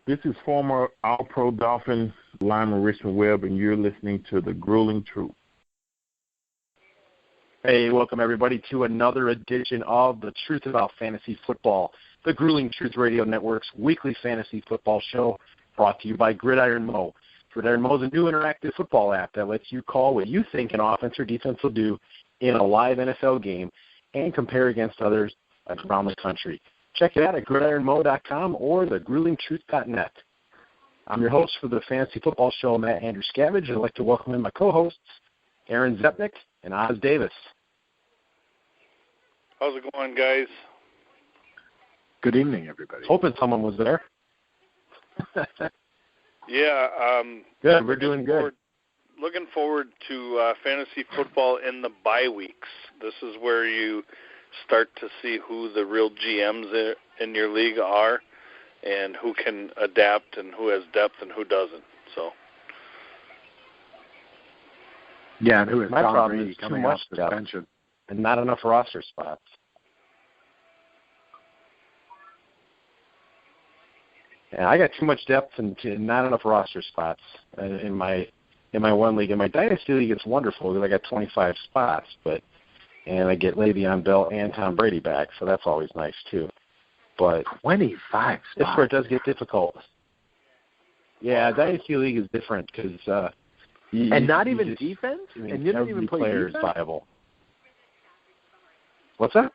This is former All-Pro Dolphins lineman Richmond Webb, and you're listening to The Grueling Truth. Hey, welcome everybody to another edition of The Truth About Fantasy Football, the Grueling Truth Radio Network's weekly fantasy football show, brought to you by Gridiron Mo. Gridiron Mo is a new interactive football app that lets you call what you think an offense or defense will do in a live NFL game and compare against others around the country. Check it out at gridironmo.com or thegruelingtruth.net. I'm your host for the fantasy football show, Matt Andruscavage. I'd like to welcome in my co-hosts, Aaron Zepnick and Oz Davis. How's it going, guys? Good evening, everybody. Hoping someone was there. Yeah. Good. We're doing good. Looking forward to fantasy football in the bye weeks. This is where you start to see who the real GMs in your league are and who can adapt and who has depth and who doesn't. So. Yeah, and who is my Tom problem Brady is coming too much off depth suspension and not enough roster spots. Yeah, I got too much depth and not enough roster spots in my one league. In my dynasty league, it's wonderful because I got 25 spots, and I get Le'Veon Bell and Tom Brady back, so that's always nice too. But 25 spots. That's where it does get difficult. Yeah, dynasty league is different because not even defense. And you don't even play player defense. Is viable. What's that?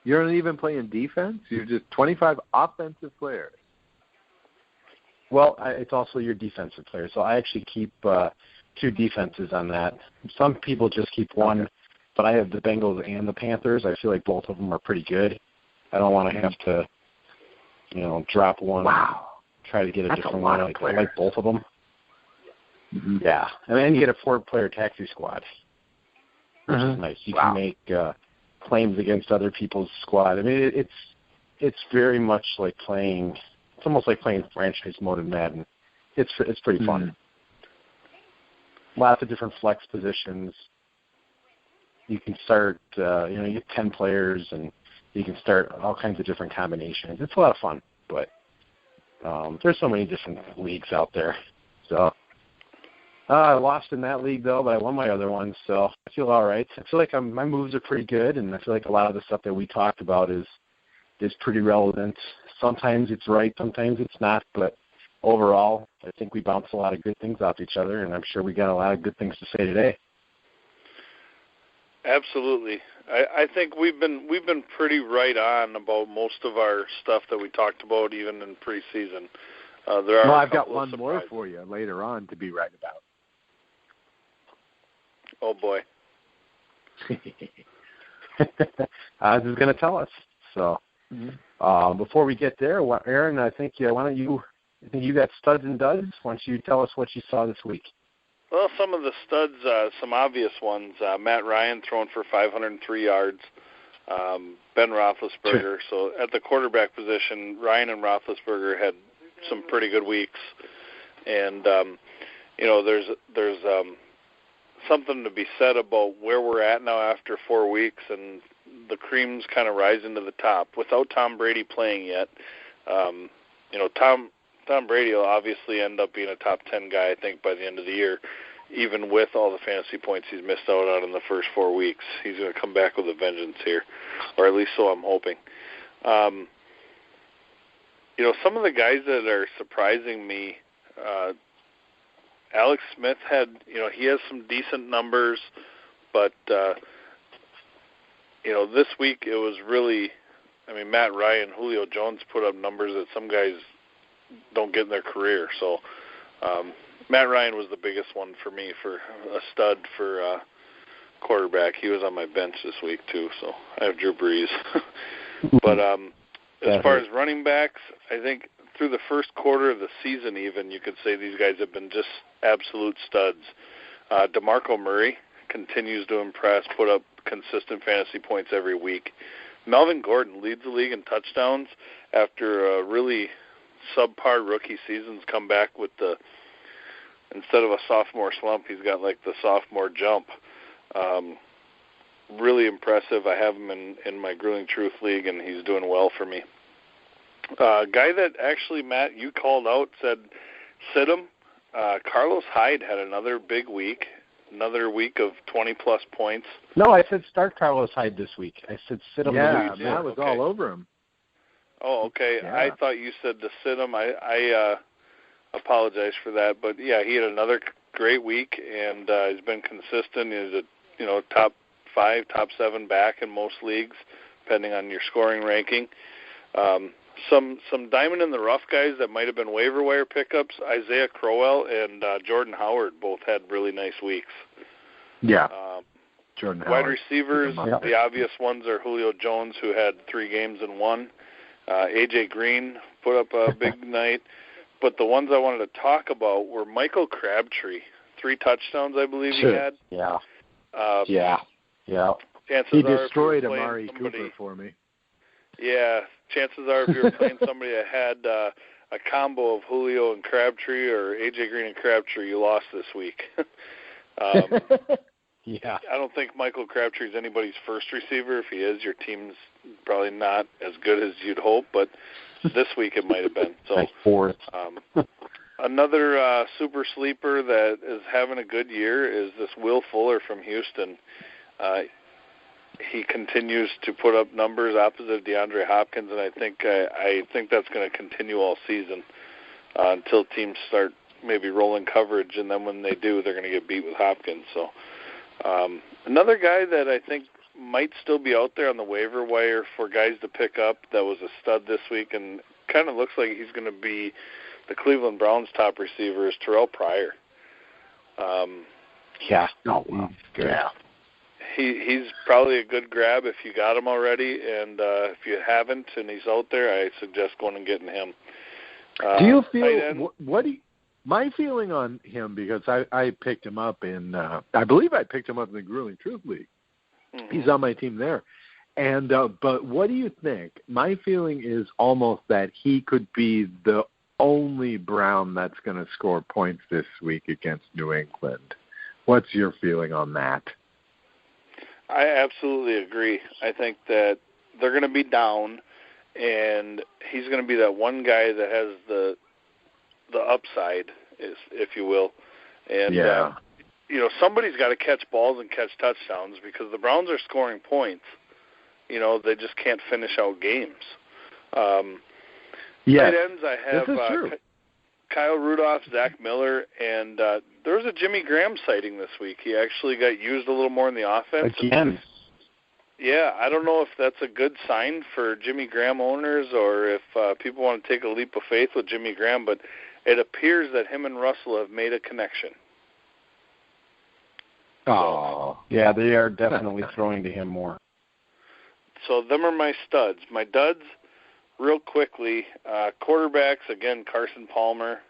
You're not even playing defense. You're just 25 offensive players. Well, it's also your defensive player. So I actually keep two defenses on that. Some people just keep one, but I have the Bengals and the Panthers. I feel like both of them are pretty good. I don't want to have to, drop one. Wow. Try to get a That's different a lot one. of I like both of them. Mm-hmm. Yeah. And then you get a 4-player taxi squad, which is nice. You can make claims against other people's squad. I mean, it's very much like playing. It's almost like playing franchise mode in Madden. It's pretty fun. Lots of different flex positions. You can start, you get 10 players, and you can start all kinds of different combinations. It's a lot of fun, but there's so many different leagues out there. So I lost in that league, though, but I won my other one, so I feel all right. I feel like my moves are pretty good, and I feel like a lot of the stuff that we talked about is pretty relevant. Sometimes it's right, sometimes it's not, but overall, I think we bounce a lot of good things off each other, and I'm sure we got a lot of good things to say today. Absolutely. I think we've been pretty right on about most of our stuff that we talked about, even in preseason. I've got one more for you later on to be right about. Oh boy. Oz is going to tell us. So before we get there, Aaron, I think I think you got studs and duds. Why don't you tell us what you saw this week? Well, some of the studs, some obvious ones. Matt Ryan throwing for 503 yards. Ben Roethlisberger. So at the quarterback position, Ryan and Roethlisberger had some pretty good weeks. And, there's something to be said about where we're at now after 4 weeks, and the cream's kind of rising to the top. Without Tom Brady playing yet, Tom Brady will obviously end up being a top 10 guy, I think, by the end of the year, even with all the fantasy points he's missed out on in the first 4 weeks. He's going to come back with a vengeance here, or at least so I'm hoping. Some of the guys that are surprising me, Alex Smith he has some decent numbers, but, this week it was really, Matt Ryan, Julio Jones put up numbers that some guys don't get in their career. So Matt Ryan was the biggest one for me for a stud for quarterback. He was on my bench this week too, so I have Drew Brees. But as far as running backs, I think through the first quarter of the season even, you could say these guys have been just absolute studs. DeMarco Murray continues to impress, put up consistent fantasy points every week. Melvin Gordon leads the league in touchdowns after a really subpar rookie season's come back with instead of a sophomore slump, he's got like the sophomore jump. Really impressive. I have him in my Grueling Truth League, and he's doing well for me. Guy that actually, Matt, you called out, said sit him. Carlos Hyde had another big week, another week of 20-plus points. No, I said start Carlos Hyde this week. I said sit him. Yeah, Matt was all over him. Oh, okay. Yeah. I thought you said to sit him. I apologize for that. But, yeah, he had another great week, and he's been consistent. He's a top 5, top 7 back in most leagues, depending on your scoring ranking. Some diamond in the rough guys that might have been waiver wire pickups. Isaiah Crowell and Jordan Howard both had really nice weeks. Yeah. Jordan wide Howard. receivers, the obvious ones are Julio Jones, who had 3 games and 1. A.J. Green put up a big night. But the ones I wanted to talk about were Michael Crabtree. 3 touchdowns, I believe he had. Yeah. He destroyed Amari Cooper for me. Yeah, chances are if you were playing somebody that had a combo of Julio and Crabtree or A.J. Green and Crabtree, you lost this week. Yeah. I don't think Michael Crabtree is anybody's first receiver. If he is, your team's probably not as good as you'd hope, but this week it might have been. So fourth. Another super sleeper that is having a good year is this Will Fuller from Houston. He continues to put up numbers opposite DeAndre Hopkins, and I think that's going to continue all season until teams start maybe rolling coverage, and then when they do, they're going to get beat with Hopkins. So another guy that I think might still be out there on the waiver wire for guys to pick up that was a stud this week and kind of looks like he's going to be the Cleveland Browns' top receiver is Terrell Pryor. Yeah. Oh, wow. Good. Yeah. He's probably a good grab if you got him already, and if you haven't and he's out there, I suggest going and getting him. Do you feel my feeling on him, because I picked him up in I believe I picked him up in the Grueling Truth League. Mm-hmm. He's on my team there. And but what do you think? My feeling is almost that he could be the only Brown that's going to score points this week against New England. What's your feeling on that? I absolutely agree. I think that they're going to be down, and he's going to be that one guy that has the upside, if you will. And, somebody's got to catch balls and catch touchdowns because the Browns are scoring points. They just can't finish out games. Tight ends, I have Kyle Rudolph, Zach Miller, and there was a Jimmy Graham sighting this week. He actually got used a little more in the offense. Again. Yeah, I don't know if that's a good sign for Jimmy Graham owners or if people want to take a leap of faith with Jimmy Graham, but it appears that him and Russell have made a connection. Oh, yeah, they are definitely throwing to him more. So them are my studs. My duds, real quickly, quarterbacks, again, Carson Palmer,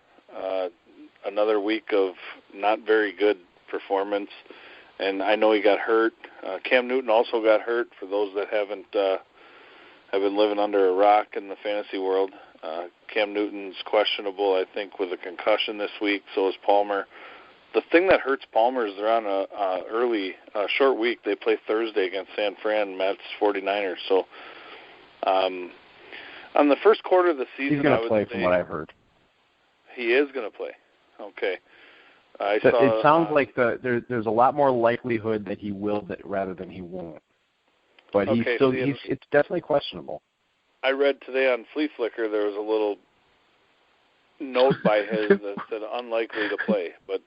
another week of not very good performance, and I know he got hurt. Cam Newton also got hurt, for those that have been living under a rock in the fantasy world. Cam Newton's questionable, I think, with a concussion this week, so is Palmer. The thing that hurts Palmer is they're on a short week. They play Thursday against San Fran, Matt's 49ers. So on the first quarter of the season, he's going to play from what I've heard. He is going to play. Okay. It sounds like there's a lot more likelihood that he will rather than he won't. But it's definitely questionable. I read today on Flea Flicker there was a little note by his that said unlikely to play. But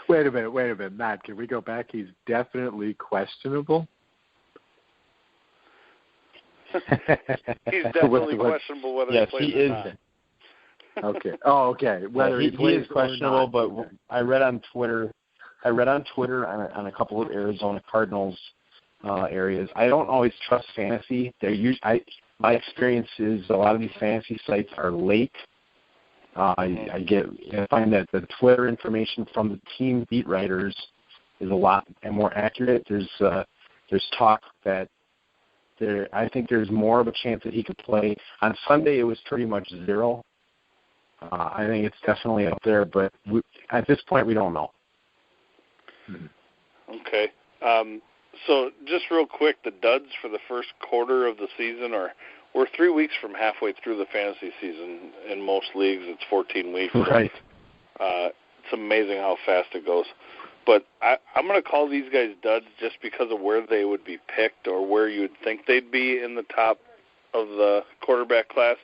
Wait a minute, Matt, can we go back? He's definitely questionable? He's definitely questionable whether he plays or not. Okay. Oh, okay. Whether he plays is questionable, not. but okay. I read on Twitter on a couple of Arizona Cardinals areas. I don't always trust fantasy. My experience is a lot of these fantasy sites are late. I find that the Twitter information from the team beat writers is a lot more accurate. There's talk that I think there's more of a chance that he could play. On Sunday, it was pretty much 0. I think it's definitely up there, but at this point, we don't know. Okay. So just real quick, the duds for the first quarter of the season are we're 3 weeks from halfway through the fantasy season. In most leagues, it's 14 weeks. Right. It's amazing how fast it goes. But I'm going to call these guys duds just because of where they would be picked or where you would think they'd be in the top of the quarterback class.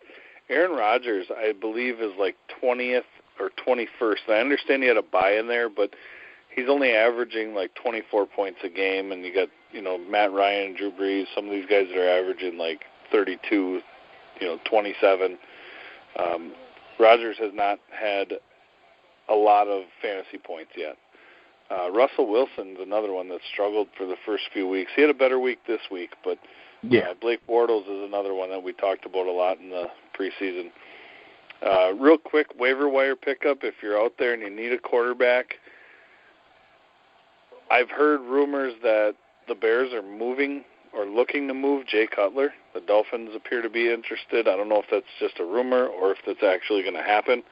Aaron Rodgers, I believe, is like 20th or 21st. And I understand he had a bye in there, but he's only averaging like 24 points a game. And you got, Matt Ryan and Drew Brees, some of these guys that are averaging like 32, 27. Rodgers has not had a lot of fantasy points yet. Russell Wilson's another one that struggled for the first few weeks. He had a better week this week, but Blake Bortles is another one that we talked about a lot in the preseason. Real quick, waiver wire pickup, if you're out there and you need a quarterback. I've heard rumors that the Bears are moving or looking to move Jay Cutler. The Dolphins appear to be interested. I don't know if that's just a rumor or if that's actually going to happen.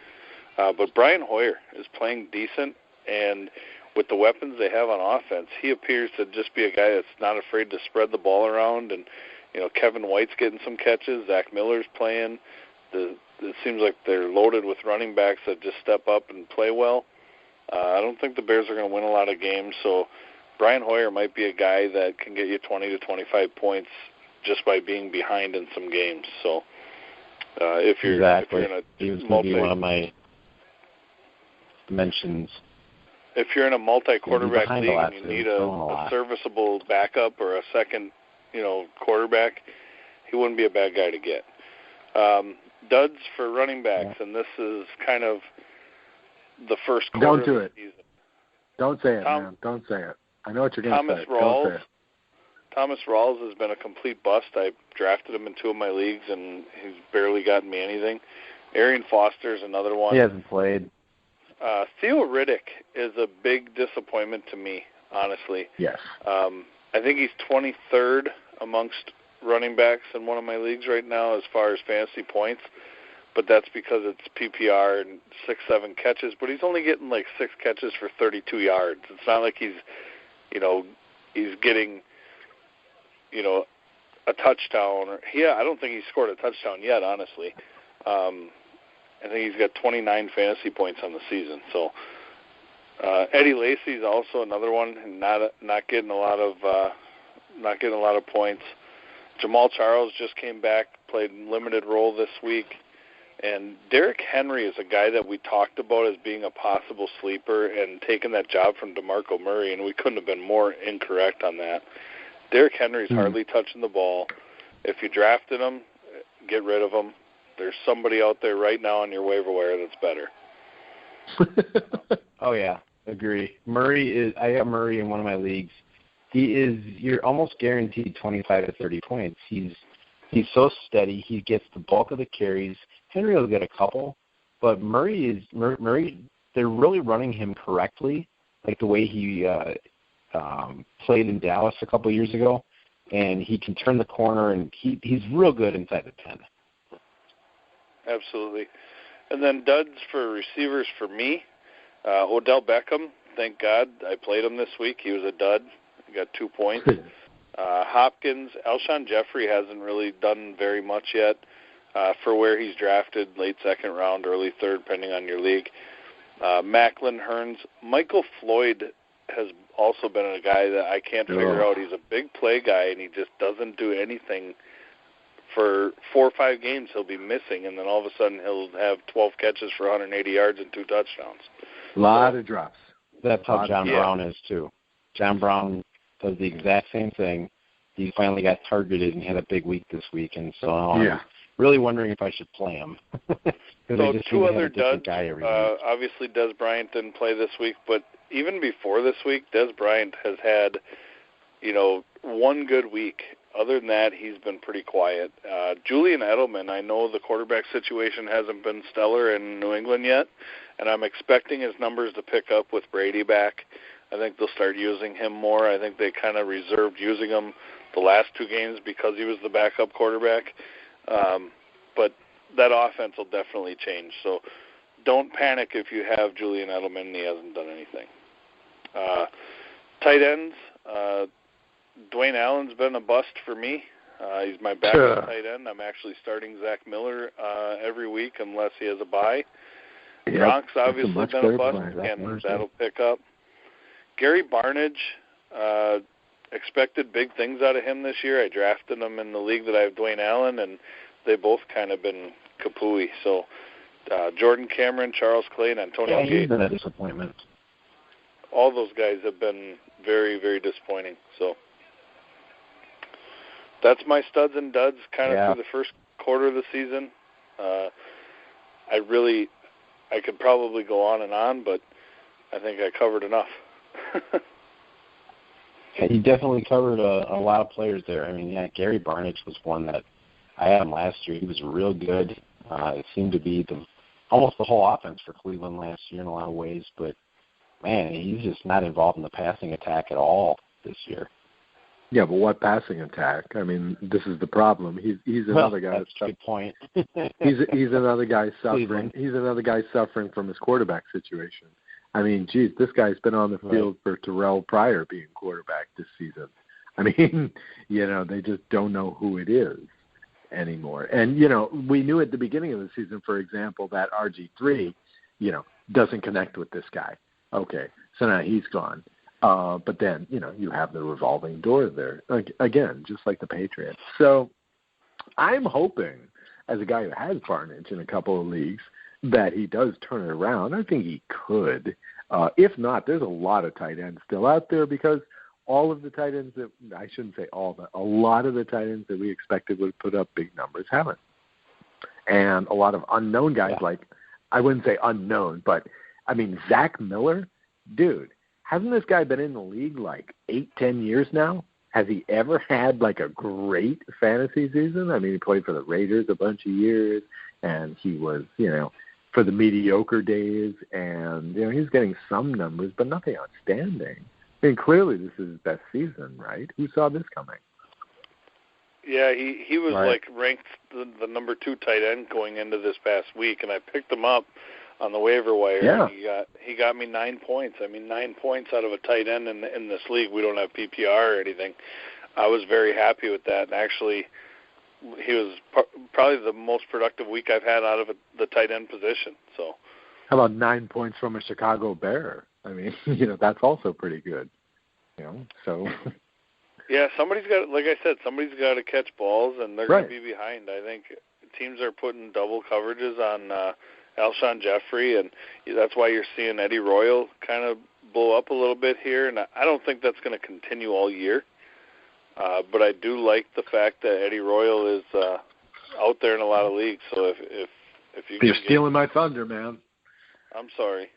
But Brian Hoyer is playing decent, and with the weapons they have on offense, he appears to just be a guy that's not afraid to spread the ball around. And, Kevin White's getting some catches. Zach Miller's playing. It seems like they're loaded with running backs that just step up and play well. I don't think the Bears are going to win a lot of games, so Brian Hoyer might be a guy that can get you 20 to 25 points just by being behind in some games. So if you're in a one of my mentions. If you're in a multi-quarterback league and you need a serviceable backup or a second, quarterback, he wouldn't be a bad guy to get. Duds for running backs, and this is kind of the first quarter Don't do of it. the season. Don't say it, man. Don't say it. I know what you're going to say. Don't say it. Thomas Rawls has been a complete bust. I drafted him in 2 of my leagues, and he's barely gotten me anything. Arian Foster's another one. He hasn't played. Theo Riddick is a big disappointment to me, honestly. Yes. I think he's 23rd amongst running backs in one of my leagues right now as far as fantasy points, but that's because it's PPR and 6-7 catches, but he's only getting like 6 catches for 32 yards. It's not like he's getting, a touchdown. I don't think he's scored a touchdown yet, honestly. I think he's got 29 fantasy points on the season. So Eddie Lacy's also another one, not getting a lot of points. Jamal Charles just came back, played limited role this week, and Derrick Henry is a guy that we talked about as being a possible sleeper and taking that job from DeMarco Murray, and we couldn't have been more incorrect on that. Derrick Henry's hardly touching the ball. If you drafted him, get rid of him. There's somebody out there right now on your waiver wire that's better. Oh, yeah. Agree. I have Murray in one of my leagues. You're almost guaranteed 25 to 30 points. He's so steady. He gets the bulk of the carries. Henry will get a couple, but Murray, they're really running him correctly, like the way he played in Dallas a couple of years ago, and he can turn the corner, and he's real good inside the 10. Absolutely. And then duds for receivers for me, Odell Beckham, thank God I played him this week. He was a dud. He got 2 points. Hopkins, Alshon Jeffrey hasn't really done very much yet for where he's drafted, late second round, early third, depending on your league. Macklin, Hearns. Michael Floyd has also been a guy that I can't figure out. He's a big play guy, and he just doesn't do anything. For 4 or 5 games, he'll be missing, and then all of a sudden he'll have 12 catches for 180 yards and 2 touchdowns. A lot of drops. That's how John Brown is, too. John Brown does the exact same thing. He finally got targeted and had a big week this week, and so I'm really wondering if I should play him. So 2 other duds. Obviously, Des Bryant didn't play this week, but even before this week, Des Bryant has had, 1 good week. Other than that, he's been pretty quiet. Julian Edelman, I know the quarterback situation hasn't been stellar in New England yet, and I'm expecting his numbers to pick up with Brady back. I think they'll start using him more. I think they kind of reserved using him the last 2 games because he was the backup quarterback. But that offense will definitely change. So don't panic if you have Julian Edelman and he hasn't done anything. Tight ends, Dwayne Allen's been a bust for me. He's my backup tight end. I'm actually starting Zach Miller every week unless he has a bye. Yep, Gronk's obviously been a bust, and that'll pick up. Gary Barnidge, expected big things out of him this year. I drafted him in the league that I have Dwayne Allen, and they both kind of been kapooey. So Jordan Cameron, Charles Clay, and Antonio Gates. He's been a disappointment. All those guys have been very, very disappointing. So that's my studs and duds kind of through the first quarter of the season. I could probably go on, but I think I covered enough. Yeah, you definitely covered a lot of players there. I mean, Gary Barnidge was one that I had him last year. He was real good. It seemed to be almost the whole offense for Cleveland last year in a lot of ways, but man, he's just not involved in the passing attack at all this year. Yeah, but what passing attack? I mean, this is the problem. He's another guy. That's a good point. he's another guy suffering. He's another guy suffering from his quarterback situation. I mean, geez, this guy's been on the field for Terrell Pryor being quarterback this season. I mean, they just don't know who it is anymore. And, we knew at the beginning of the season, for example, that RG3, doesn't connect with this guy. Okay, so now he's gone. But then, you have the revolving door there, again, just like the Patriots. So I'm hoping, as a guy who has Barnidge in a couple of leagues, that he does turn it around. I think he could. If not, there's a lot of tight ends still out there because all of the tight ends that – I shouldn't say all, but a lot of the tight ends that we expected would put up big numbers haven't. And a lot of unknown guys I wouldn't say unknown, but, I mean, Zach Miller, dude, hasn't this guy been in the league 8-10 years now? Has he ever had a great fantasy season? I mean, he played for the Raiders a bunch of years, and he was, for the mediocre days, and, he's getting some numbers, but nothing outstanding. I mean, clearly this is his best season, right? Who saw this coming? Yeah, he was ranked the number 2 tight end going into this past week, and I picked him up on the waiver wire. Yeah. And he got me 9 points. I mean, 9 points out of a tight end in this league. We don't have PPR or anything. I was very happy with that. And actually, he was probably the most productive week I've had out of the tight end position. So, how about 9 points from a Chicago Bear? I mean, that's also pretty good. So. Yeah, somebody's got, like I said, somebody's got to catch balls, and they're going to be behind. I think teams are putting double coverages on Alshon Jeffrey, and that's why you're seeing Eddie Royal kind of blow up a little bit here. And I don't think that's going to continue all year. But I do like the fact that Eddie Royal is out there in a lot of leagues. So if you're stealing my thunder, man. I'm sorry.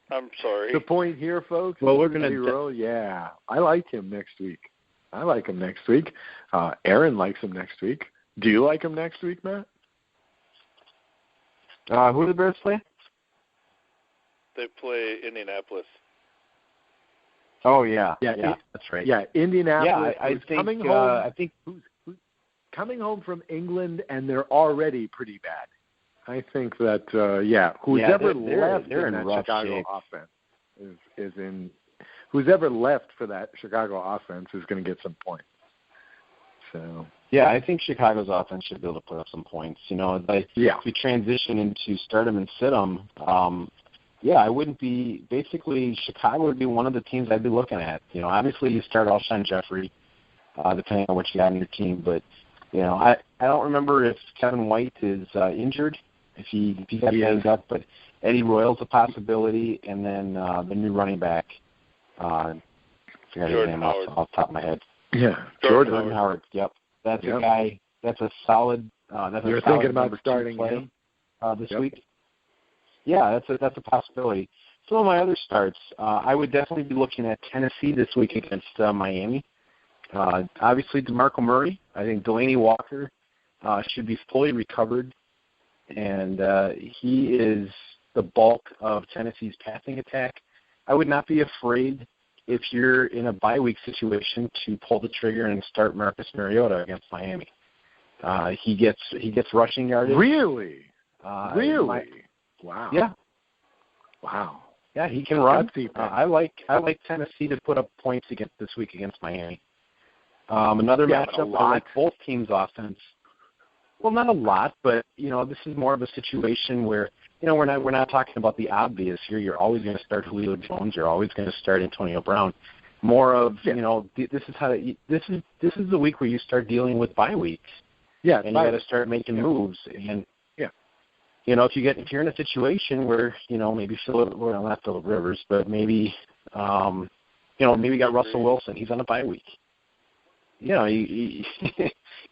I'm sorry. The point here, folks. Well, we're going to. Eddie Royal, I like him next week. Aaron likes him next week. Do you like him next week, Matt? Who do the Bears play? They play Indianapolis. Oh yeah, that's right. Yeah, Indianapolis. Yeah, I think who's coming home from England, and they're already pretty bad. I think that whoever left in that Chicago offense is in. Whoever left for that Chicago offense is going to get some points. So. Yeah, I think Chicago's offense should be able to put up some points. If we transition into start 'em and sit 'em, I wouldn't be – basically Chicago would be one of the teams I'd be looking at. Obviously you start Alshon Jeffrey, depending on what you got on your team. But, I don't remember if Kevin White is injured, if he got banged up. But Eddie Royal's a possibility, and then the new running back, I forgot his name off the top of my head. Yeah, Jordan Howard. Yep. That's a guy. That's a solid. You're thinking about starting him this week? Yeah, that's a possibility. Some of my other starts, I would definitely be looking at Tennessee this week against Miami. Obviously, DeMarco Murray. I think Delaney Walker should be fully recovered, and he is the bulk of Tennessee's passing attack. I would not be afraid, if you're in a bye week situation, to pull the trigger and start Marcus Mariota against Miami. He gets rushing yardage. Really? Wow. Yeah. Wow. Yeah, he can run. I like Tennessee to put up points this week against Miami. Another matchup, I like both teams' offense. Well, not a lot, but this is more of a situation where we're not talking about the obvious here. You're always going to start Julio Jones. You're always going to start Antonio Brown. More of this is the week where you start dealing with bye weeks. Yeah, and you got to start making moves. And if you're in a situation where maybe not Phillip Rivers, but maybe maybe you got Russell Wilson. He's on a bye week. You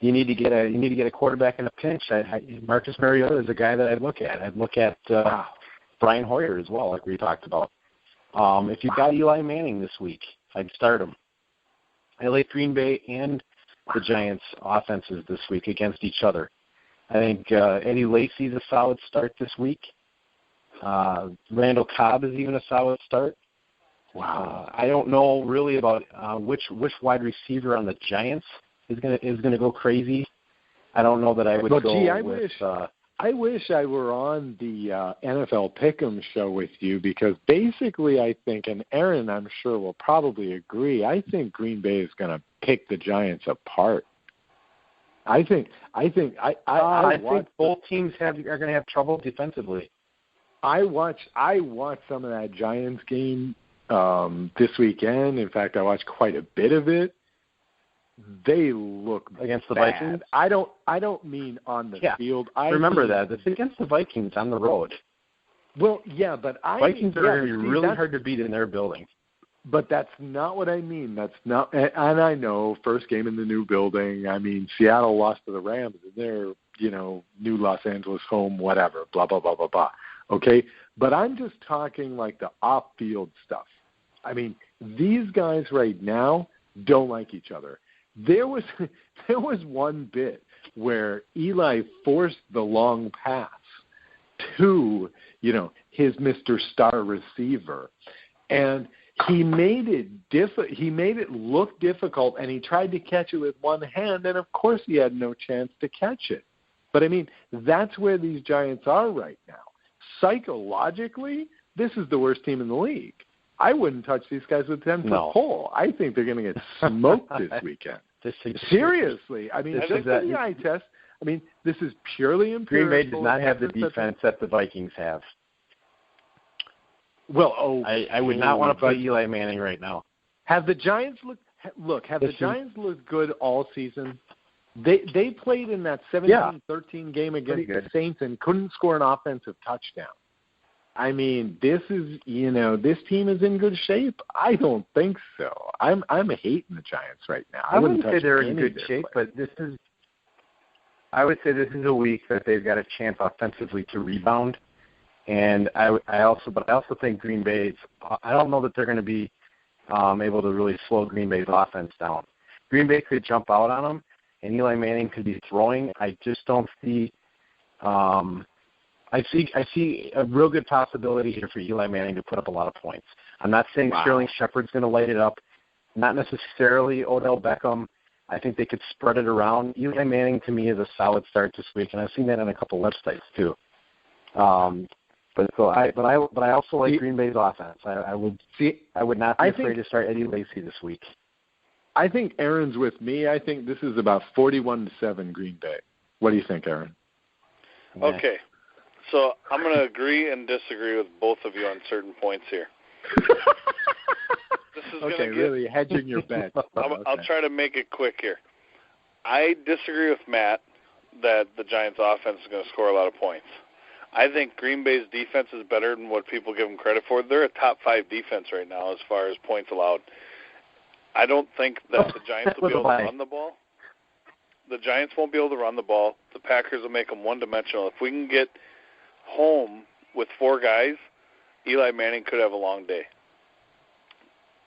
need to get a quarterback in a pinch. Marcus Mariota is a guy that I'd look at. I'd look at Brian Hoyer as well, like we talked about. If you've got Eli Manning this week, I'd start him. I like Green Bay and the Giants' offenses this week against each other. I think Eddie Lacy's a solid start this week. Randall Cobb is even a solid start. Wow. I don't know really about which wide receiver on the Giants is gonna go crazy. I don't know that I would go with. I wish I were on the NFL Pick'em show with you, because basically I think, and Aaron I'm sure will probably agree, I think Green Bay is going to pick the Giants apart. I think both teams are going to have trouble defensively. I watched some of that Giants game this weekend. In fact, I watched quite a bit of it. They look against the bad. Vikings. I don't mean on the field. Remember that it's against the Vikings on the road. Well, yeah, but Vikings are going to be really hard to beat in their building. But that's not what I mean. That's not, and I know first game in the new building. I mean, Seattle lost to the Rams in their new Los Angeles home, whatever. Blah blah blah blah blah. Okay, but I'm just talking like the off-field stuff. I mean, these guys right now don't like each other. There was one bit where Eli forced the long pass to, his Mr. Star receiver, and he made it look difficult, and he tried to catch it with one hand, and of course he had no chance to catch it. But I mean, that's where these Giants are right now. Psychologically, this is the worst team in the league. I wouldn't touch these guys with 10-foot pole. I think they're going to get smoked this weekend. Seriously. I mean, just the eye test. I mean, this is purely empirical. Green Bay does not have the defense that the Vikings have. Well, I would not want to play Eli Manning right now. Have the Giants Giants looked good all season? They played in that 17-13 game against the Saints and couldn't score an offensive touchdown. I mean, this is, this team is in good shape. I don't think so. I'm hating the Giants right now. I wouldn't say they're in good shape, but I would say this is a week that they've got a chance offensively to rebound. And I also think Green Bay's, I don't know that they're going to be able to really slow Green Bay's offense down. Green Bay could jump out on them, and Eli Manning could be throwing. I just don't see. I see a real good possibility here for Eli Manning to put up a lot of points. I'm not saying Sterling Shepard's going to light it up, not necessarily Odell Beckham. I think they could spread it around. Eli Manning to me is a solid start this week, and I've seen that on a couple websites too. But I also like Green Bay's offense. I would not be afraid to start Eddie Lacy this week. I think Aaron's with me. I think this is about 41-7 Green Bay. What do you think, Aaron? Okay. So I'm going to agree and disagree with both of you on certain points here. This is really hedging your bet. I'll try to make it quick here. I disagree with Matt that the Giants' offense is going to score a lot of points. I think Green Bay's defense is better than what people give them credit for. They're a top 5 defense right now as far as points allowed. I don't think that the Giants will be able to run the ball. The Giants won't be able to run the ball. The Packers will make them one-dimensional. If we can get home with 4 guys, Eli Manning could have a long day.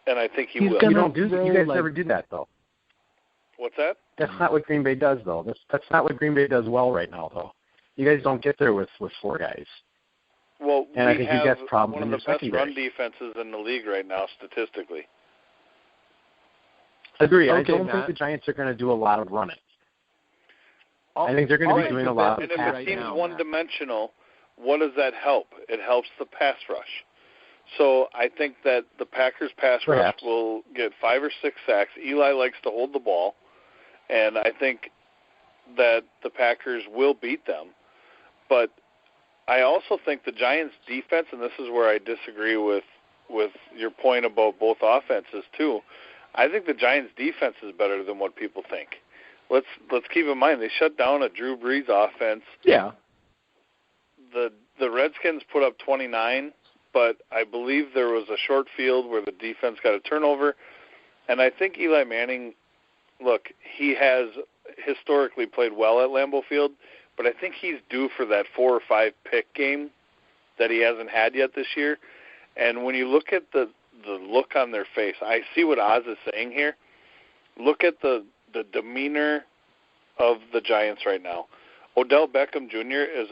And I think he will. You guys never do that, though. What's that? That's not what Green Bay does, though. That's not what Green Bay does well right now, though. You guys don't get there with 4 guys. Well, and I think you got problems one of the best run defenses in the league right now, statistically. Agree. I don't think the Giants are going to do a lot of running. I think they're going to be doing a lot of passing. And if the team's one-dimensional, what does that help? It helps the pass rush. So I think that the Packers pass rush will get 5 or 6 sacks. Eli likes to hold the ball, and I think that the Packers will beat them. But I also think the Giants' defense, and this is where I disagree with your point about both offenses too, I think the Giants' defense is better than what people think. Let's keep in mind they shut down a Drew Brees offense. Yeah. The Redskins put up 29, but I believe there was a short field where the defense got a turnover. And I think Eli Manning, look, he has historically played well at Lambeau Field, but I think he's due for that 4 or 5 pick game that he hasn't had yet this year. And when you look at the look on their face, I see what Oz is saying here. Look at the demeanor of the Giants right now. Odell Beckham Jr. is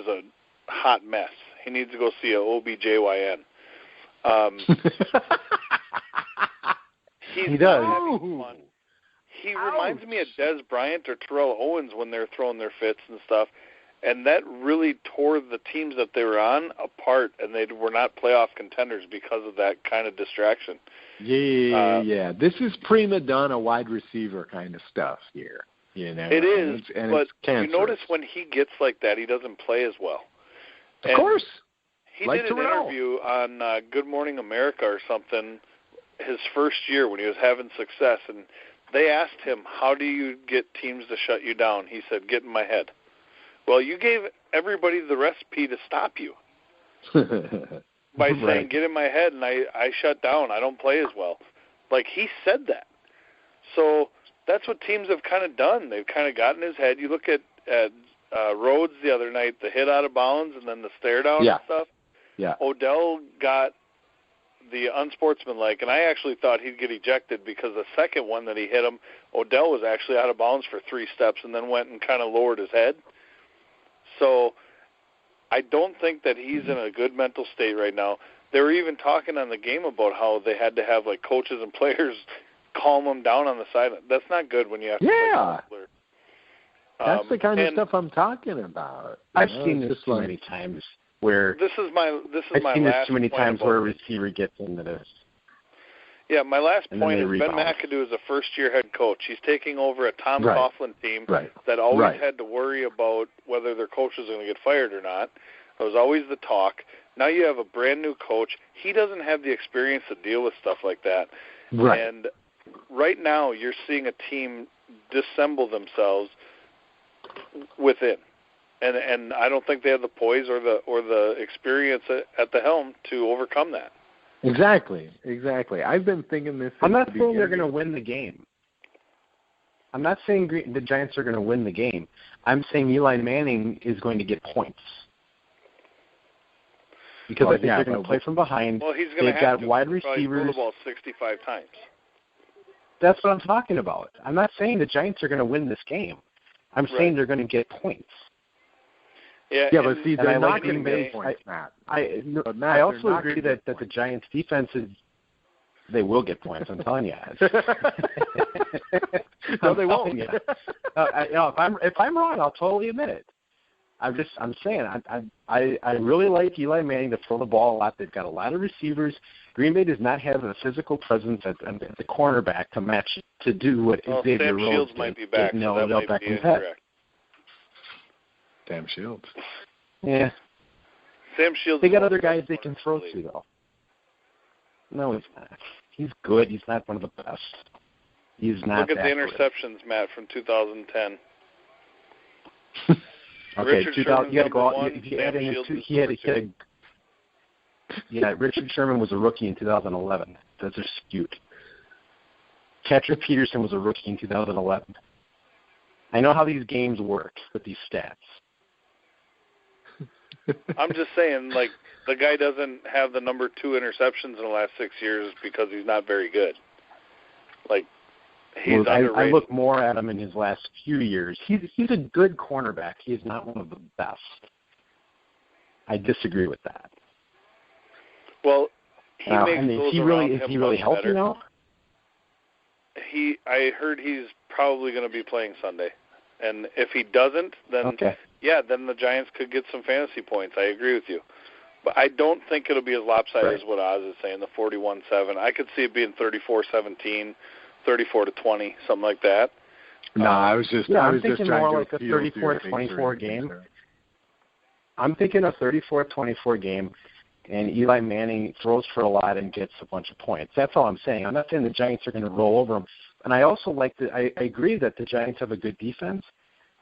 a hot mess. He needs to go see a OBJYN. He does. Fun. He reminds me of Des Bryant or Terrell Owens when they're throwing their fits and stuff, and that really tore the teams that they were on apart, and they were not playoff contenders because of that kind of distraction. Yeah. This is prima donna wide receiver kind of stuff here. You know, it is, but you notice when he gets like that, he doesn't play as well. Of course. He did an interview on Good Morning America or something his first year when he was having success, and they asked him, how do you get teams to shut you down? He said, get in my head. Well, you gave everybody the recipe to stop you by saying, get in my head, and I shut down. I don't play as well. Like, he said that. So that's what teams have kind of done. They've kind of gotten in his head. You look at Rhodes the other night, the hit out of bounds and then the stare down and stuff. Yeah. Odell got the unsportsmanlike, and I actually thought he'd get ejected because the second one that he hit him, Odell was actually out of bounds for 3 steps and then went and kind of lowered his head. So I don't think that he's in a good mental state right now. They were even talking on the game about how they had to have like coaches and players calm him down on the side. That's not good when you have to play. That's the kind of stuff I'm talking about. I've seen this so many times where I've seen this too many times where a receiver gets into this. Yeah, my last point is Ben McAdoo is a first-year head coach. He's taking over a Tom Coughlin team that always had to worry about whether their coach was going to get fired or not. It was always the talk. Now you have a brand-new coach. He doesn't have the experience to deal with stuff like that. Right. And right now you're seeing a team dissemble themselves within. And I don't think they have the poise or the experience at the helm to overcome that. Exactly. I've been thinking this. I'm not saying they're going to win the game. I'm not saying the Giants are going to win the game. I'm saying Eli Manning is going to get points. Because I think they're going to play from behind. Well, he's going to have to. Wide receivers. Throw the ball 65 times. That's what I'm talking about. I'm not saying the Giants are going to win this game. I'm saying they're going to get points. Yeah, but see, they're not going to get points, Matt. I also agree that the Giants' defense they will get points. I'm telling you. No, they won't. If I'm wrong, I'll totally admit it. I'm saying I really like Eli Manning to throw the ball a lot. They've got a lot of receivers. Green Bay does not have a physical presence at the cornerback to match to do what Xavier Rhodes Shields might be back, so that might be incorrect. Damn Shields. Yeah. Sam Shields. They got other guys they can throw to, though. No, he's not. He's good. He's not one of the best. He's not. Look at the interceptions, Matt, from 2010. Okay, 2000. You got to go out. If you add in he had yeah, Richard Sherman was a rookie in 2011. Those are skewed. Patrick Peterson was a rookie in 2011. I know how these games work with these stats. I'm just saying, like, the guy doesn't have the number 2 interceptions in the last 6 years because he's not very good. Like, he's underrated. I look more at him in his last few years. He's a good cornerback. He is not one of the best. I disagree with that. Well, he makes is he really healthy now? I heard he's probably going to be playing Sunday. And if he doesn't, then then the Giants could get some fantasy points. I agree with you. But I don't think it'll be as lopsided as what Oz is saying, the 41-7. I could see it being 34-17, 34-20, something like that. No, I was just trying more like a 34-24 game. I'm thinking a 34-24 game, and Eli Manning throws for a lot and gets a bunch of points. That's all I'm saying. I'm not saying the Giants are going to roll over them. And I also I agree that the Giants have a good defense,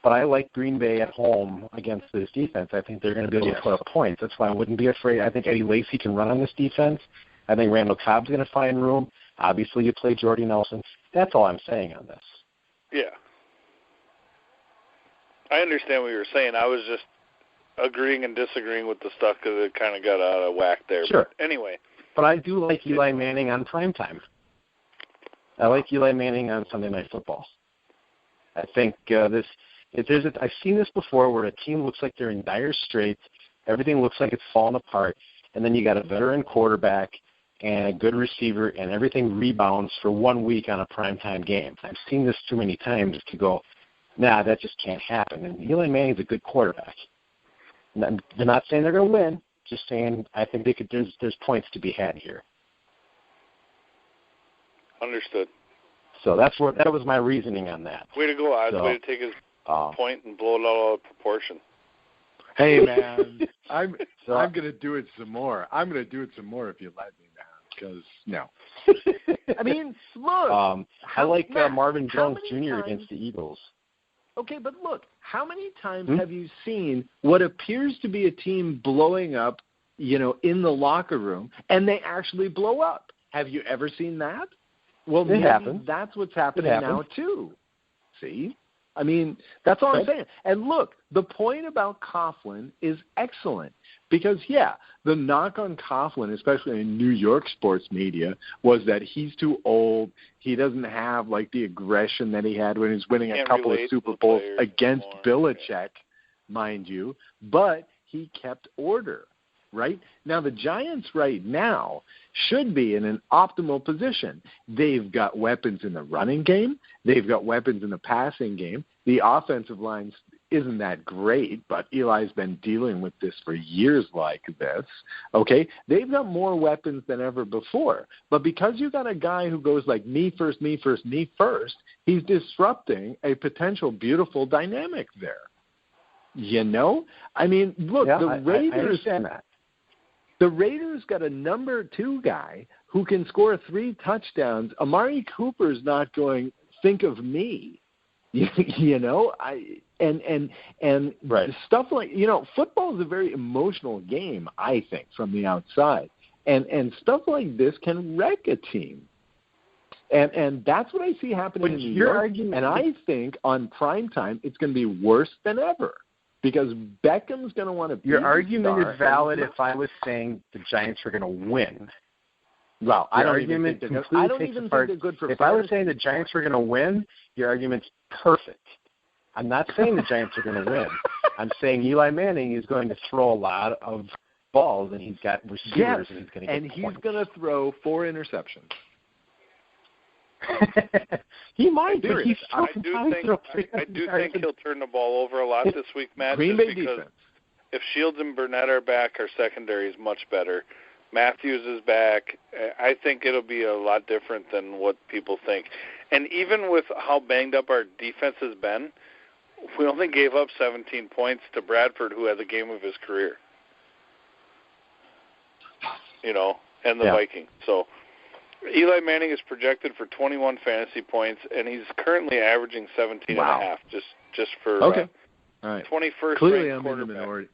but I like Green Bay at home against this defense. I think they're going to be able to put up points. That's why I wouldn't be afraid. I think Eddie Lacy can run on this defense. I think Randall Cobb's going to find room. Obviously, you play Jordy Nelson. That's all I'm saying on this. Yeah. I understand what you were saying. I was just agreeing and disagreeing with the stuff because it kind of got out of whack there. Sure. But anyway. But I do like Eli Manning on primetime. I like Eli Manning on Sunday Night Football. I think I've seen this before where a team looks like they're in dire straits, everything looks like it's falling apart, and then you got a veteran quarterback and a good receiver, and everything rebounds for 1 week on a primetime game. I've seen this too many times to go, nah, that just can't happen. And Eli Manning's a good quarterback. They're not saying they're going to win, just saying I think they could. There's points to be had here. Understood. So that was my reasoning on that. Way to go, Oz. Way to take his point and blow it out of proportion. Hey, man, I'm going to do it some more. I'm going to do it some more if you let me now, because, no. I mean, look. I like Marvin Jones Jr. against the Eagles. Okay, but look, how many times have you seen what appears to be a team blowing up, in the locker room, and they actually blow up? Have you ever seen that? Well, maybe that's what's happening now, too. See? I mean, that's all I'm saying. And look, the point about Coughlin is excellent because, the knock on Coughlin, especially in New York sports media, was that he's too old. He doesn't have, the aggression that he had when he was winning a couple of Super Bowls against Belichick, mind you, but he kept order. Right? Now, the Giants right now should be in an optimal position. They've got weapons in the running game. They've got weapons in the passing game. The offensive line isn't that great, but Eli's been dealing with this for years like this. Okay? They've got more weapons than ever before. But because you got a guy who goes like me first, me first, me first, he's disrupting a potential beautiful dynamic there. I mean, look, the Raiders I understand that. The Raiders got a number 2 guy who can score 3 touchdowns. Amari Cooper's not going, think of me. And stuff like, football is a very emotional game, I think, from the outside. And stuff like this can wreck a team. And that's what I see happening in New York. And I think on primetime it's going to be worse than ever. Because Beckham's going to want to be Your argument is valid if I was saying the Giants were going to win. Well, I don't even think they're good for If I was saying the Giants were going to win, your argument's perfect. I'm not saying the Giants are going to win. I'm saying Eli Manning is going to throw a lot of balls, and he's got receivers, and he's going to get points. He's going to throw 4 interceptions. He might, but he's I do think he'll turn the ball over a lot this week, Matt. Green Bay defense. If Shields and Burnett are back, our secondary is much better. Matthews is back. I think it'll be a lot different than what people think. And even with how banged up our defense has been, we only gave up 17 points to Bradford, who had the game of his career. And the Vikings. So Eli Manning is projected for 21 fantasy points, and he's currently averaging 17.5 just for all right. 21st Clearly, ranked quarterback.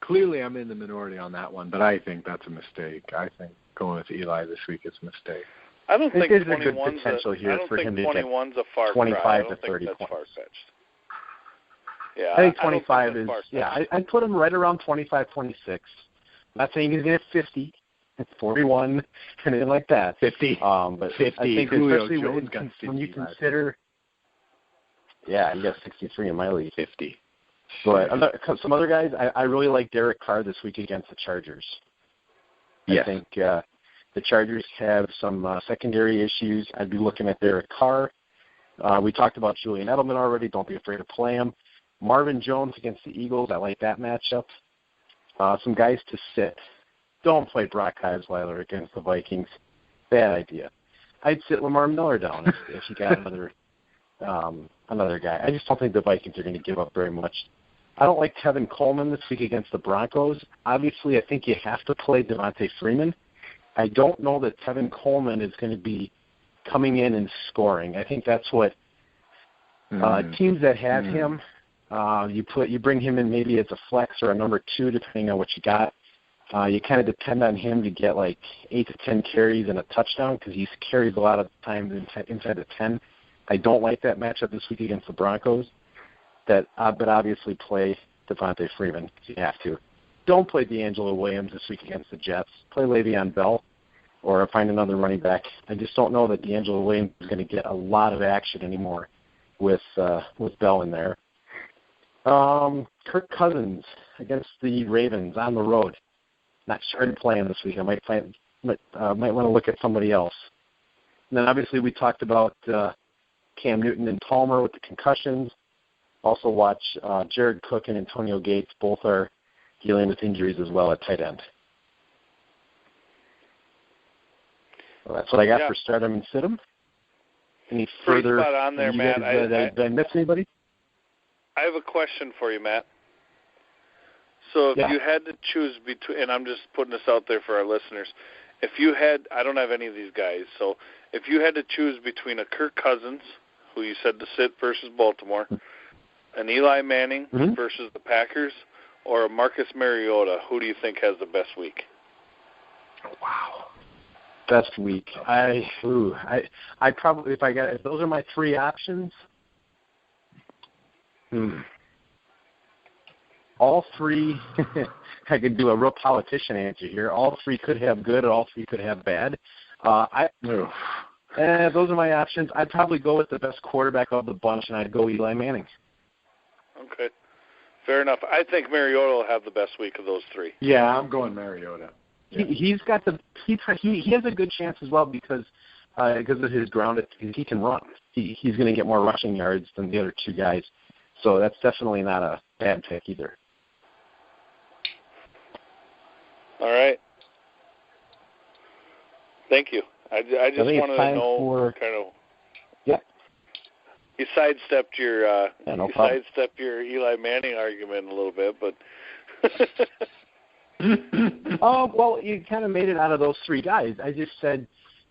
Clearly, I'm in the minority on that one, but I think that's a mistake. I think going with Eli this week is a mistake. I don't think there's a good potential here for him to get 21's a far 25 to 30 points. Far-fetched. Yeah, I think 25 is. Yeah, I'd put him right around 25, 26. I'm not saying he's going to get 50. 41, anything like that. 50. But 50. I think Julio especially Jones when you consider, you got 63 in my league. 50. But some other guys, I really like Derek Carr this week against the Chargers. Yes. I think the Chargers have some secondary issues. I'd be looking at Derek Carr. We talked about Julian Edelman already. Don't be afraid to play him. Marvin Jones against the Eagles. I like that matchup. Some guys to sit. Don't play Brock Osweiler against the Vikings. Bad idea. I'd sit Lamar Miller down if you got another guy. I just don't think the Vikings are going to give up very much. I don't like Tevin Coleman this week against the Broncos. Obviously, I think you have to play Devontae Freeman. I don't know that Tevin Coleman is going to be coming in and scoring. I think that's what teams that have him, you bring him in maybe as a flex or a number 2, depending on what you got. You kind of depend on him to get like 8 to 10 carries and a touchdown because he carries a lot of times inside the 10. I don't like that matchup this week against the Broncos. But obviously play Devontae Freeman because you have to. Don't play D'Angelo Williams this week against the Jets. Play Le'Veon Bell or find another running back. I just don't know that D'Angelo Williams is going to get a lot of action anymore with Bell in there. Kirk Cousins against the Ravens on the road. Not sure to play him this week. I might want to look at somebody else. And then obviously we talked about Cam Newton and Palmer with the concussions. Also watch Jared Cook and Antonio Gates. Both are dealing with injuries as well at tight end. Well, that's what I got for start 'em and sit 'em. Any further? Spot on there, Matt. Did I miss anybody? I have a question for you, Matt. So if you had to choose between, and I'm just putting this out there for our listeners, I don't have any of these guys, so if you had to choose between a Kirk Cousins, who you said to sit versus Baltimore, an Eli Manning versus the Packers, or a Marcus Mariota, who do you think has the best week? Wow. Best week. I probably, if those are my 3 options, all 3, I could do a real politician answer here. All 3 could have good, all 3 could have bad. Those are my options. I'd probably go with the best quarterback of the bunch, and I'd go Eli Manning. Okay. Fair enough. I think Mariota will have the best week of those 3. Yeah, I'm going Mariota. Yeah. He has a good chance as well because of his ground. He can run. He's going to get more rushing yards than the other 2 guys. So that's definitely not a bad pick either. All right. Thank you. I just wanted to know kind of. Yeah. You sidestepped your Eli Manning argument a little bit, but. Oh, well, you kind of made it out of those 3 guys. I just said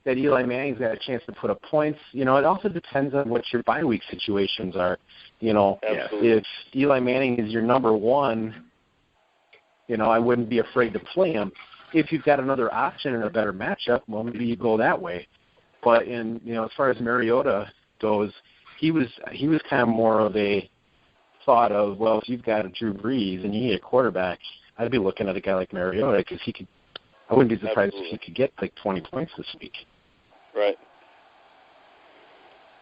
that Eli Manning's got a chance to put up points. It also depends on what your bye week situations are. If Eli Manning is your number 1, I wouldn't be afraid to play him. If you've got another option and a better matchup, well, maybe you go that way. But as far as Mariota goes, he was kind of more of a thought of, well, if you've got a Drew Brees and you need a quarterback, I'd be looking at a guy like Mariota because I wouldn't be surprised if he could get like 20 points this week. Right.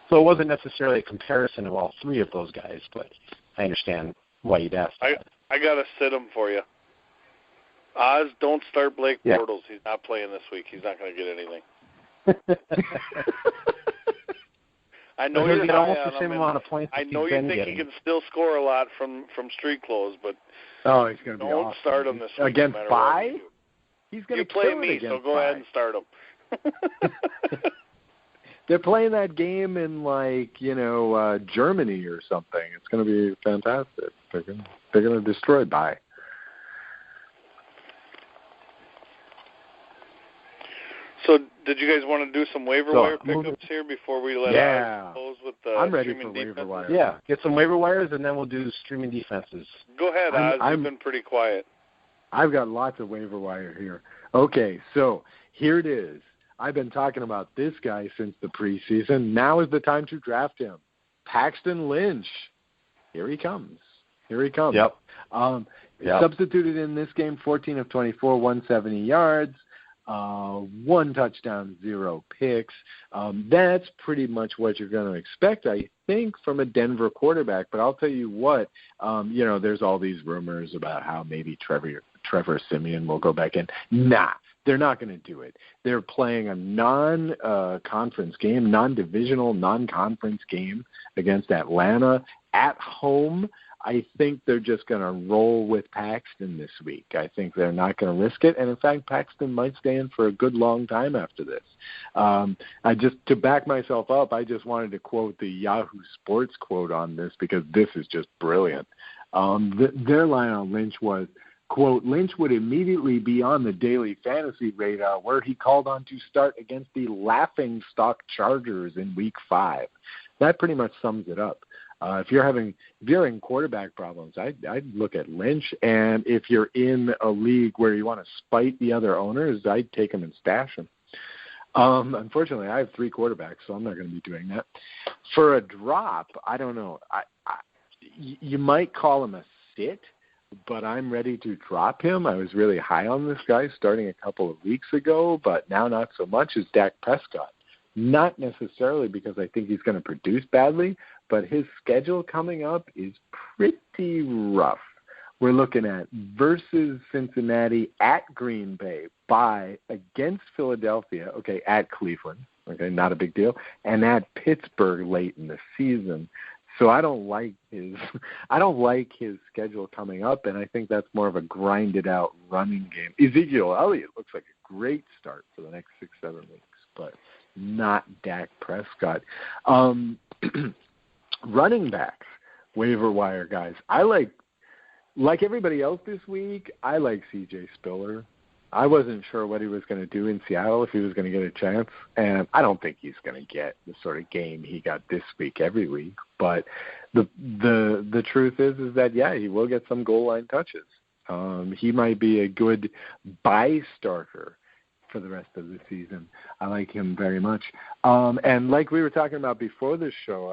So it wasn't necessarily a comparison of all 3 of those guys, but I understand why you'd ask that. I got to sit him for you. Oz, don't start Blake Bortles. He's not playing this week. He's not going to get anything. I know you're high on him. I know you think he can still score a lot from street clothes, but he's going to be don't awesome. Start him this week. Against bye? He's going to play me, so go ahead and start him. They're playing that game in Germany or something. It's going to be fantastic. They're going to destroy bye. So, did you guys want to do some waiver wire pickups here before we let ours close with the I'm ready streaming for waiver wire. Yeah, get some waiver wires, and then we'll do streaming defenses. Go ahead, Oz. You've been pretty quiet. I've got lots of waiver wire here. Okay, so here it is. I've been talking about this guy since the preseason. Now is the time to draft him. Paxton Lynch. Here he comes. Yep. Substituted in this game, 14 of 24, 170 yards. 1 touchdown, 0 picks. That's pretty much what you're going to expect, I think, from a Denver quarterback. But I'll tell you what, there's all these rumors about how maybe Trevor Siemian will go back in. Nah, they're not going to do it. They're playing a non-conference game, non-divisional, non-conference game against Atlanta at home. I think they're just going to roll with Paxton this week. I think they're not going to risk it. And, in fact, Paxton might stay in for a good long time after this. To back myself up, I just wanted to quote the Yahoo Sports quote on this because this is just brilliant. Their line on Lynch was, quote, Lynch would immediately be on the daily fantasy radar where he called on to start against the laughingstock Chargers in Week 5. That pretty much sums it up. If you're in quarterback problems, I'd look at Lynch, and if you're in a league where you want to spite the other owners, I'd take him and stash him. Unfortunately, I have 3 quarterbacks, so I'm not going to be doing that. For a drop, I don't know. You might call him a sit, but I'm ready to drop him. I was really high on this guy starting a couple of weeks ago, but now not so much as Dak Prescott. Not necessarily because I think he's going to produce badly, but his schedule coming up is pretty rough. We're looking at versus Cincinnati, at Green Bay, bye, against Philadelphia, okay, at Cleveland, okay, not a big deal, and at Pittsburgh late in the season. So I don't like his schedule coming up, and I think that's more of a grinded out running game. Ezekiel Elliott looks like a great start for the next 6-7 weeks, but not Dak Prescott. Running backs, waiver wire guys. I like everybody else this week, I like C.J. Spiller. I wasn't sure what he was going to do in Seattle, if he was going to get a chance, and I don't think he's going to get the sort of game he got this week every week. But the truth is that, yeah, he will get some goal line touches. He might be a good buy starter for the rest of the season. I like him very much. And like we were talking about before this show,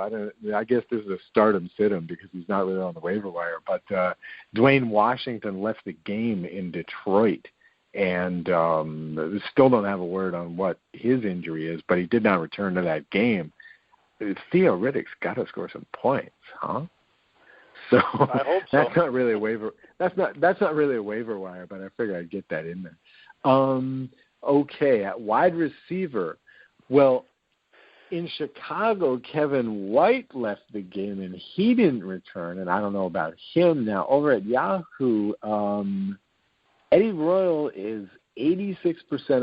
I guess this is a start-em, sit-em because he's not really on the waiver wire, but Dwayne Washington left the game in Detroit. And still don't have a word on what his injury is, but he did not return to that game. Theo Riddick's got to score some points, huh? So I hope so. That's not really a waiver. That's not really a waiver wire, but I figured I'd get that in there. Okay, at wide receiver, well, in Chicago, Kevin White left the game and he didn't return, and I don't know about him now. Over at Yahoo, Eddie Royal is 86%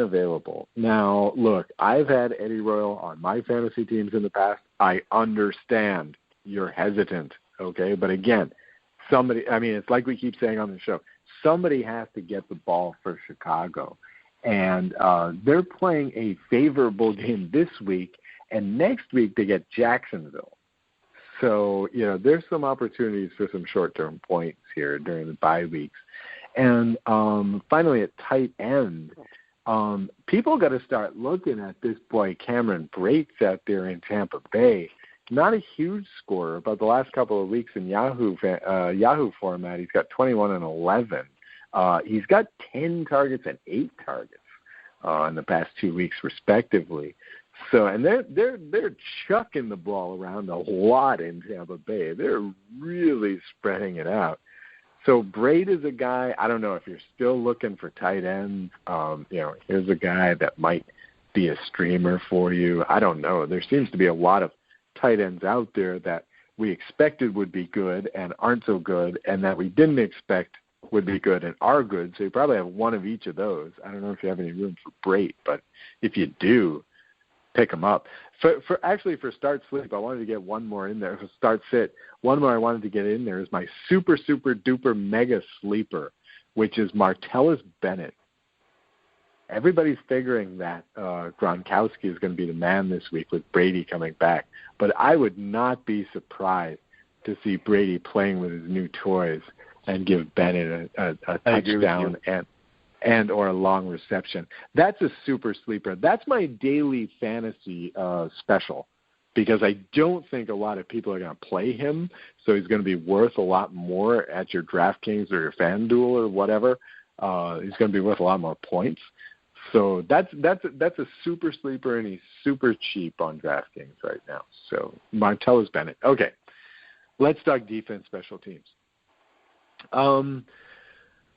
available. Now, look, I've had Eddie Royal on my fantasy teams in the past. I understand you're hesitant, okay? But again, it's like we keep saying on the show, somebody has to get the ball for Chicago. And they're playing a favorable game this week, and next week they get Jacksonville. So, there's some opportunities for some short-term points here during the bye weeks. And finally, at tight end, people got to start looking at this boy Cameron Brates out there in Tampa Bay. Not a huge scorer, but the last couple of weeks in Yahoo format, he's got 21 and 11. He's got 10 targets and 8 targets in the past 2 weeks, respectively. So, and they're chucking the ball around a lot in Tampa Bay. They're really spreading it out. So Braid is a guy, I don't know if you're still looking for tight ends. Here's a guy that might be a streamer for you. I don't know. There seems to be a lot of tight ends out there that we expected would be good and aren't so good, and that we didn't expect would be good and are good. So you probably have one of each of those. I don't know if you have any room for Braid, but if you do, pick them up. For start sleep, I wanted to get one more in there. For start sit, one more I wanted to get in there is my super, super duper mega sleeper, which is Martellus Bennett. Everybody's figuring that Gronkowski is going to be the man this week with Brady coming back. But I would not be surprised to see Brady playing with his new toys and give Bennett a touchdown and or a long reception. That's a super sleeper. That's my daily fantasy special, because I don't think a lot of people are going to play him, so he's going to be worth a lot more at your DraftKings or your FanDuel or whatever. He's going to be worth a lot more points. So that's a super sleeper, and he's super cheap on DraftKings right now. So Martellus Bennett. Okay, let's talk defense, special teams.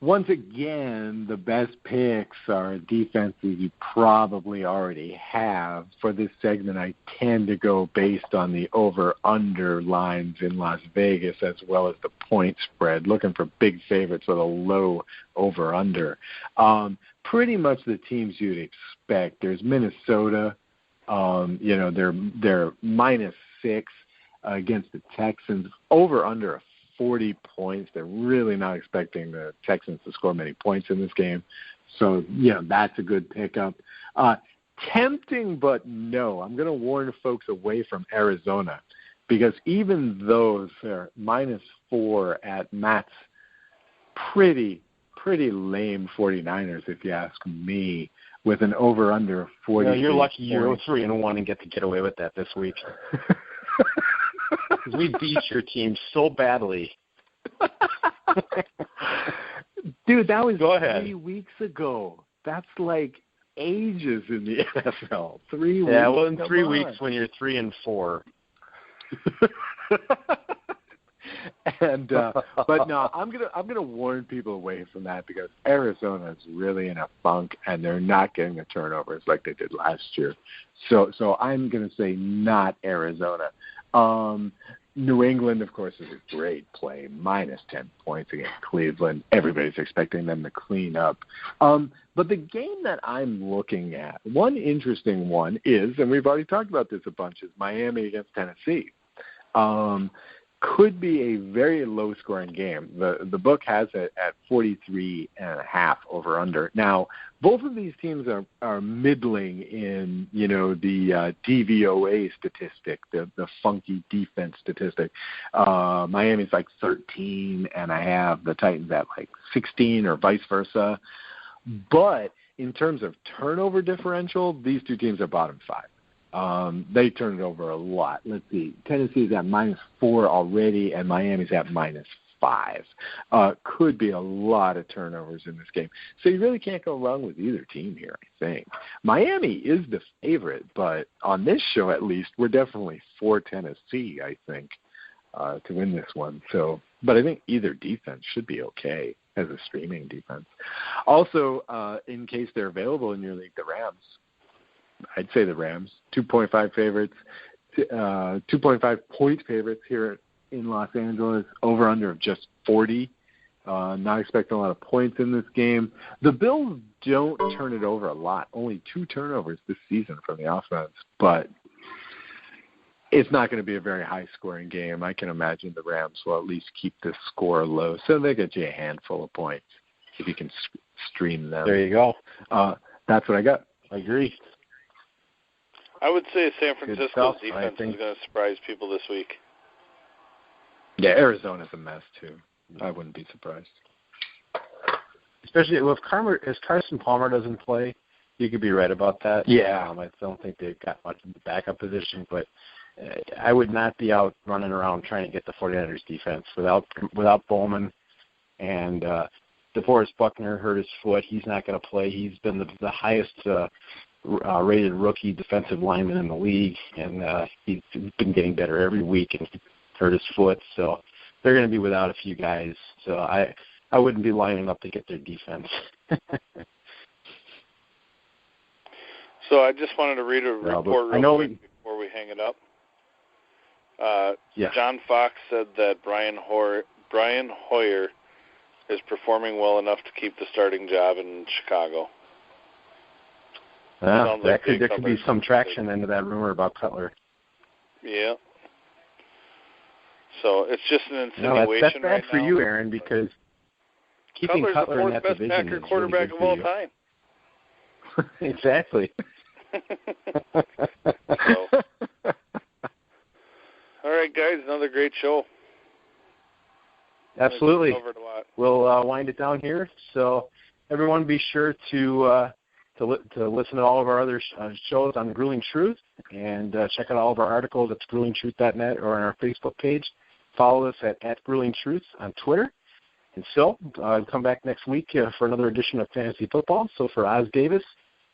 once again, the best picks are defenses you probably already have. For this segment, I tend to go based on the over-under lines in Las Vegas as well as the point spread, looking for big favorites with a low over-under. Pretty much the teams you'd expect. There's Minnesota. They're -6 against the Texans. Over-under 40 points. They're really not expecting the Texans to score many points in this game. So, that's a good pickup. Tempting, but no. I'm going to warn folks away from Arizona because even though they're -4 at Matt's pretty lame 49ers, if you ask me, with an over-under of 40. You're lucky you're 3-1 and get to get away with that this week. We beat your team so badly. Dude, that was Go ahead. 3 weeks ago. That's like ages in the NFL. 3 weeks. Yeah, well, in 3 weeks when you're 3-4. And but no, I'm gonna warn people away from that because Arizona is really in a funk and they're not getting the turnovers like they did last year. So I'm gonna say not Arizona. New England, of course, is a great play, -10 points against Cleveland. Everybody's expecting them to clean up. But the game that I'm looking at, one interesting one is, and we've already talked about this a bunch, is Miami against Tennessee. Could be a very low-scoring game. The book has it at 43.5 over/under. Now, both of these teams are middling in, the DVOA statistic, the funky defense statistic. Miami's like 13.5. The Titans at like 16 or vice versa. But in terms of turnover differential, these two teams are bottom 5. They turn it over a lot. Let's see. Tennessee's at -4 already, and Miami's at -5. Could be a lot of turnovers in this game. So you really can't go wrong with either team here, I think. Miami is the favorite, but on this show at least, we're definitely for Tennessee, I think, to win this one. So, but I think either defense should be okay as a streaming defense. Also, in case they're available in your league, the Rams. I'd say the Rams, 2.5 favorites, 2.5 point favorites here in Los Angeles, over-under of just 40. Not expecting a lot of points in this game. The Bills don't turn it over a lot, only 2 turnovers this season from the offense, but it's not going to be a very high-scoring game. I can imagine the Rams will at least keep the score low, so they get you a handful of points if you can stream them. There you go. That's what I got. I agree. I would say San Francisco's defense is going to surprise people this week. Yeah, Arizona's a mess, too. I wouldn't be surprised. Especially if Carson Palmer doesn't play, you could be right about that. Yeah. I don't think they've got much of the backup position, but I would not be out running around trying to get the 49ers defense without Bowman. And DeForest Buckner hurt his foot. He's not going to play. He's been the highest rated rookie defensive lineman in the league, and he's been getting better every week, and he hurt his foot. So they're going to be without a few guys. So I wouldn't be lining up to get their defense. So I just wanted to read a report real quick before we hang it up. John Fox said that Brian Hoyer is performing well enough to keep the starting job in Chicago. There could be some traction into that rumor about Cutler. Yeah. So it's just an insinuation. That's bad right for now. You, Aaron, because keeping Cutler in that division is the fourth best quarterback of all time. Exactly. All right, guys, another great show. Absolutely. We'll wind it down here. So everyone, be sure to listen to all of our other shows on Grueling Truth, and check out all of our articles at gruelingtruth.net or on our Facebook page. Follow us at Grueling Truth on Twitter. And so come back next week for another edition of Fantasy Football. So for Oz Davis,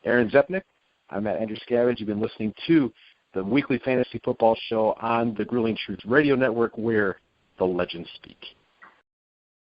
Aaron Zepnick, I'm Matt Andruscavage. You've been listening to the weekly Fantasy Football show on the Grueling Truth Radio Network, where the legends speak.